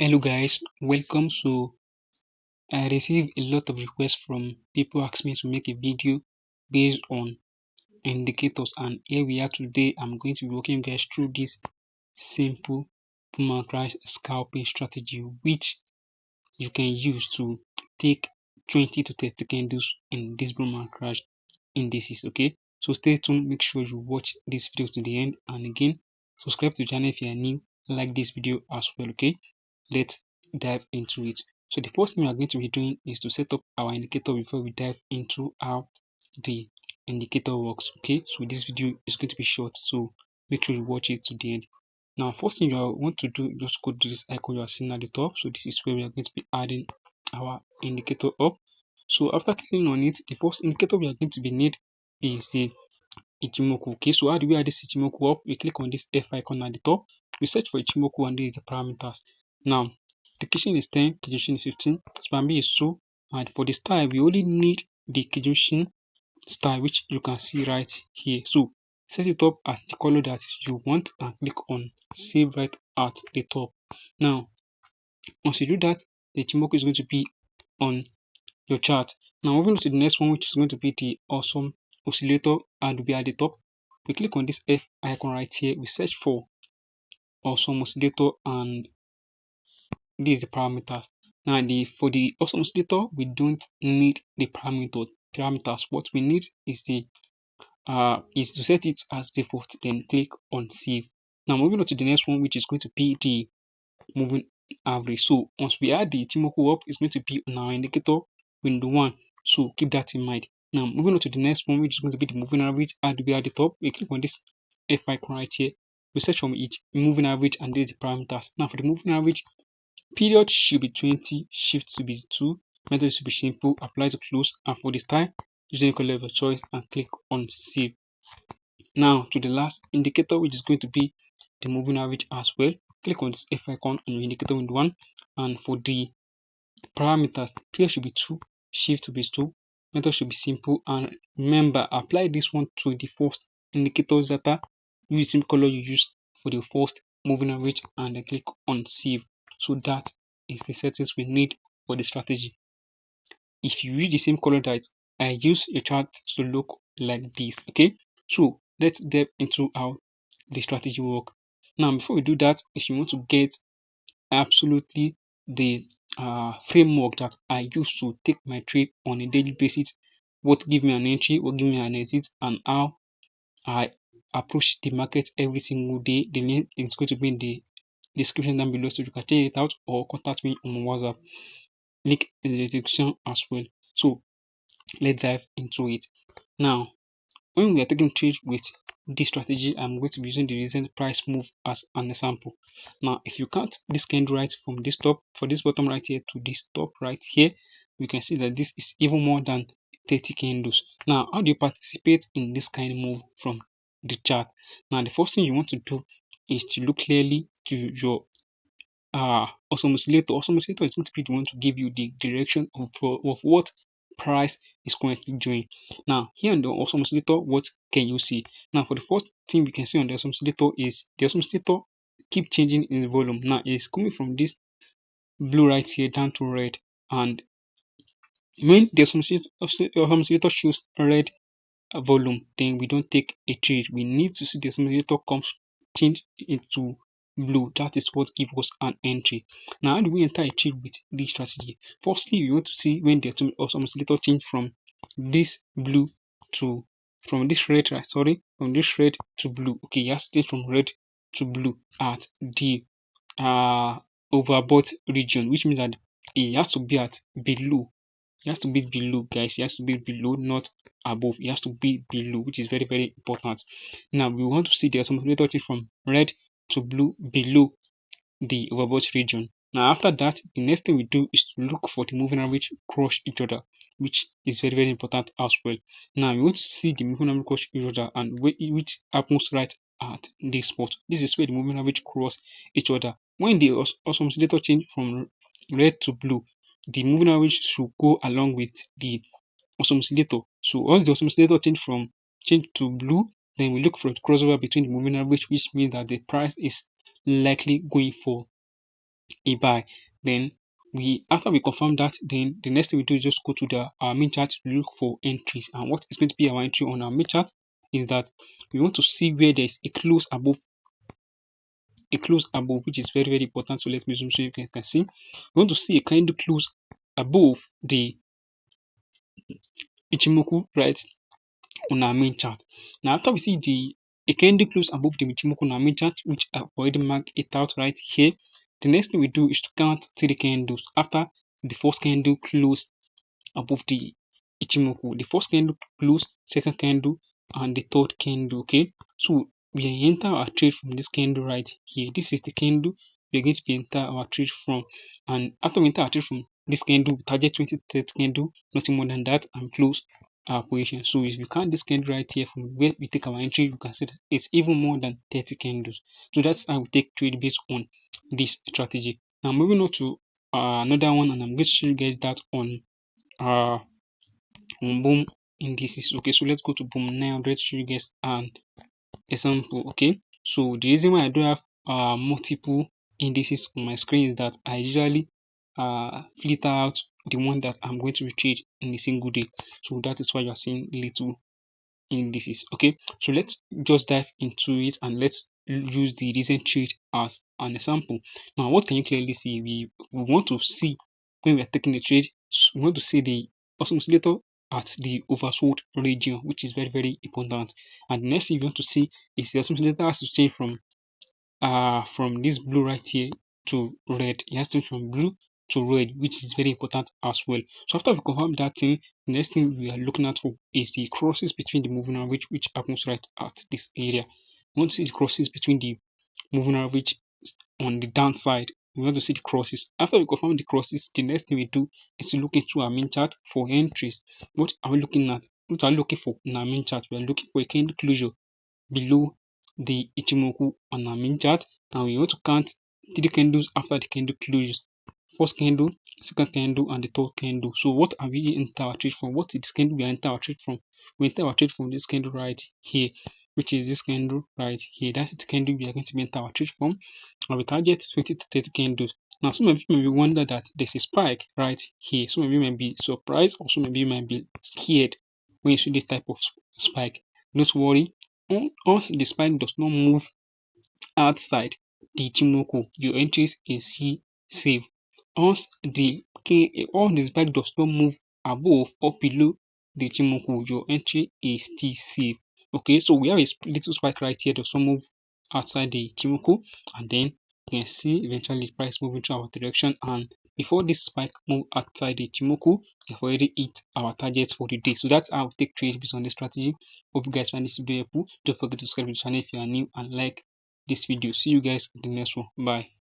Hello guys, welcome. I received a lot of requests from people asking me to make a video based on indicators, and here we are today. I'm going to be walking you guys through this simple boomerang crash scalping strategy which you can use to take 20 to 30 candles in this boomerang crash indices. Okay, so stay tuned, make sure you watch this video to the end, and again subscribe to the channel if you are new, like this video as well. Okay, let's dive into it. So the first thing we are going to be doing is to set up our indicator before we dive into how the indicator works. Okay, so this video is going to be short, so make sure you watch it to the end. Now first thing you want to do, just go to this icon you are seeing at the top. So this is where we are going to be adding our indicator up. So after clicking on it, the first indicator we are going to be need is the Ichimoku. Okay, so how do we add this Ichimoku up? We click on this F icon at the top, we search for Ichimoku, and this is the parameters. Now the Kijun is 10, Kijun is 15, span B is 2, and for the style we only need the Kijun style, which you can see right here. So set it up as the color that you want and click on save right at the top. Now once you do that, the Ichimoku is going to be on your chart. Now moving on to the next one, which is going to be the awesome oscillator, and will be at the top. We click on this F icon right here, we search for awesome oscillator, and this is the parameters. Now for the awesome oscillator, we don't need the parameters. What we need is the is to set it as default, then click on save. Now moving on to the next one, which is going to be the moving average. So once we add the Ichimoku up, it's going to be on our indicator window 1. So keep that in mind. Now moving on to the next one, which is going to be the moving average, and we at the top, we click on this F icon right here. We search for each moving average, and there's the parameters. Now for the moving average, period should be 20, shift should be 2, method should be simple, apply to close, and for the style, use any color of your choice and click on save. Now to the last indicator, which is going to be the moving average as well. Click on this F icon on your indicator window 1, and for the parameters, period should be 2, shift to be 2, method should be simple, and remember, apply this one to the first indicators data. Use the same color you use for the first moving average, and then click on save. So that is the settings we need for the strategy. If you use the same color that I use, your chart to look like this. Okay, so let's dive into how the strategy work. Now before we do that, if you want to get absolutely the framework that I use to take my trade on a daily basis, what give me an entry, what give me an exit, and how I approach the market every single day, the link is going to be in the description down below, so you can check it out or contact me on WhatsApp. Link in the description as well. So let's dive into it. Now when we are taking trade with this strategy, I'm going to be using the recent price move as an example. Now if you count this candle right from this top, for this bottom right here to this top right here, we can see that this is even more than 30 candles. Now how do you participate in this kind of move from the chart? Now the first thing you want to do is to look clearly to your awesome oscillator. Awesome oscillator is going to be the one to give you the direction of what price is currently doing. Now here on the awesome oscillator, what can you see? Now for the first thing we can see on the awesome oscillator is the awesome oscillator keep changing its volume. Now it's coming from this blue right here down to red, and when the awesome oscillator shows red volume, then we don't take a trade. We need to see the simulator comes change into blue. That is what gives us an entry. Now how do we enter a trade with this strategy? Firstly, we want to see when the oscillator change from this blue to from this red, from this red to blue. Okay, you have to change from red to blue at the overbought region, which means that it has to be at below. It has to be below, guys. It has to be below, not above. It has to be below, which is very, very important. Now we want to see the oscillator change from red to blue below the overbought region. Now after that, the next thing we do is to look for the moving average cross each other, which is very, very important as well. Now we want to see the moving average cross each other, and which happens right at this spot. This is where the moving average cross each other. When the oscillator change from red to blue, the moving average should go along with the oscillator. So once the oscillator change to blue, then we look for a crossover between the moving average, which means that the price is likely going for a buy. Then after we confirm that, then the next thing we do is just go to our main chart to look for entries. And what is going to be our entry on our main chart is that we want to see where there's a close above, which is very, very important. So let me zoom so you can see. We want to see a candle close above the Ichimoku, right, on our main chart. Now after we see a candle close above the Ichimoku on our main chart, which I've already marked it out right here, the next thing we do is to count 3 candles after the first candle close above the Ichimoku. The first candle close, second candle, and the third candle. Okay, so we enter our trade from this candle right here. This is the candle we're going to be enter our trade from, and after we enter our trade from this candle, target 23rd candle, nothing more than that, and close our position. So if you count this candle right here from where we take our entry, you can see that it's even more than 30 candles. So that's how we take trade based on this strategy. Now moving on to another one, and I'm going to show you guys that uh boom indices. Okay, so let's go to boom 900 show you guys an example. Okay, so the reason why I do have multiple indices on my screen is that I usually filter out the one that I'm going to retrieve in a single day. So that is why you're seeing little indices. Okay, so let's just dive into it and let's use the recent trade as an example. Now what can you clearly see? We want to see when we are taking a trade, we want to see the oscillator at the oversold region, which is very, very important. And the next thing you want to see is the oscillator has to change from this blue right here to red. It has to change from blue to red, which is very important as well. So after we confirm that thing, the next thing we are looking at for is the crosses between the moving average, which happens right at this area. We want to see the crosses between the moving average on the downside. We want to see the crosses. After we confirm the crosses, the next thing we do is to look into our main chart for entries. What are we looking at? What are we looking for in our main chart? We are looking for a candle closure below the Ichimoku on our main chart, and we want to count 3 candles after the candle closes. First candle, second candle, and the third candle. So what are we enter our trade from? What is this candle we enter our trade from? We enter our trade from this candle right here, which is this candle right here. That's the candle we are going to enter our trade from. And we target 20 to 30 candles. Now some of you may wonder that there's a spike right here. Some of you might be surprised, or some of you might be scared when you see this type of spike. Don't worry. Once the spike does not move outside the Ichimoku, your entries is still safe. Once the spike does not move above or below the Ichimoku, your entry is still safe. Okay, so we have a little spike right here, does not move outside the Ichimoku, and then you can see eventually the price moving to our direction, and before this spike move outside the Ichimoku, we have already hit our target for the day. So that's how we take trade based on this strategy. Hope you guys find this video helpful. Don't forget to subscribe to the channel if you are new and like this video. See you guys in the next one. Bye.